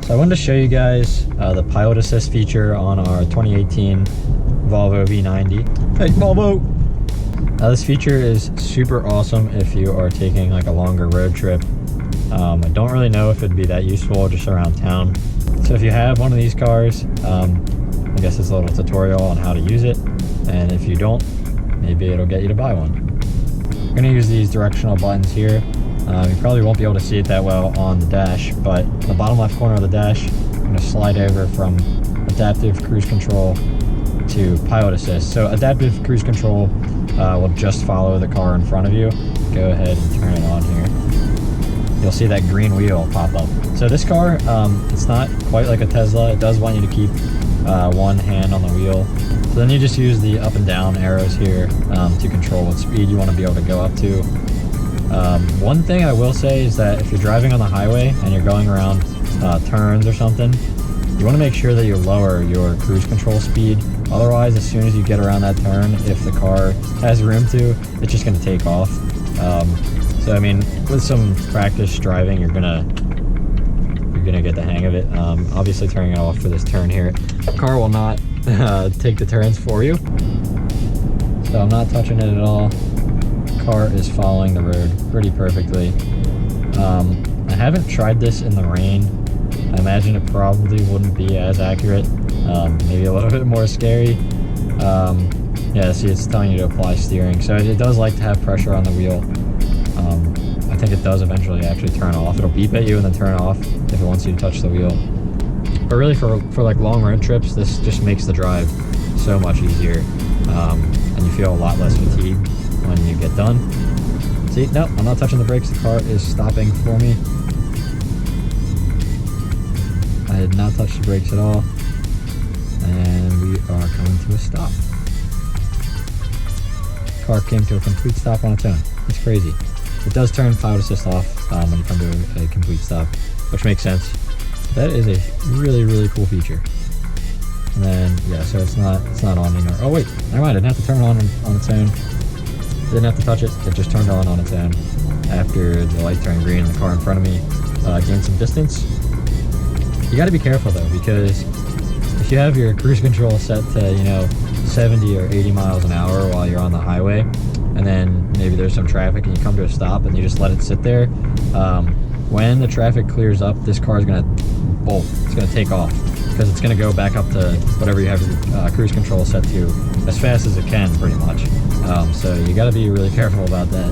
So I wanted to show you guys the Pilot Assist feature on our 2018 Volvo V90. Hey, Volvo! This feature is super awesome if you are taking like a longer road trip. I don't really know if it'd be that useful just around town. So if you have one of these cars, I guess it's a little tutorial on how to use it. And if you don't, maybe it'll get you to buy one. We're gonna use these directional buttons here. You probably won't be able to see it that well on the dash, but the bottom left corner of the dash, I'm gonna slide over from adaptive cruise control to Pilot Assist. So adaptive cruise control will just follow the car in front of you. Go ahead and turn it on here. You'll see that green wheel pop up. So this car, it's not quite like a Tesla. It does want you to keep one hand on the wheel. So then you just use the up and down arrows here to control what speed you want to be able to go up to. One thing I will say is that if you're driving on the highway and you're going around turns or something, you want to make sure that you lower your cruise control speed. Otherwise, as soon as you get around that turn, if the car has room to, it's just going to take off. So I mean, with some practice driving, you're gonna get the hang of it. Obviously, turning it off for this turn here, the car will not take the turns for you. So I'm not touching it at all. Car is following the road pretty perfectly. I haven't tried this in the rain. I imagine it probably wouldn't be as accurate, maybe a little bit more scary. Yeah, see, it's telling you to apply steering, so it does like to have pressure on the wheel. I think it does eventually actually turn off. It'll beep at you and then turn off if it wants you to touch the wheel. But really for like long road trips, this just makes the drive so much easier, and you feel a lot less fatigued when you get done. See, no, I'm not touching the brakes. The car is stopping for me. I did not touch the brakes at all. And we are coming to a stop. The car came to a complete stop on its own. It's crazy. It does turn Pilot Assist off when you come to a complete stop, which makes sense. That is a really, really cool feature. And then, yeah, so it's not on anymore. Oh wait, never mind, I didn't have to turn it on its own. Didn't have to touch it, it just turned on its own after the light turned green and the car in front of me gained some distance. You got to be careful though, because if you have your cruise control set to 70 or 80 miles an hour while you're on the highway, and then maybe there's some traffic and you come to a stop and you just let it sit there, when the traffic clears up, this car is going to bolt. It's going to take off because it's going to go back up to whatever you have your cruise control set to as fast as it can, pretty much. So you got to be really careful about that.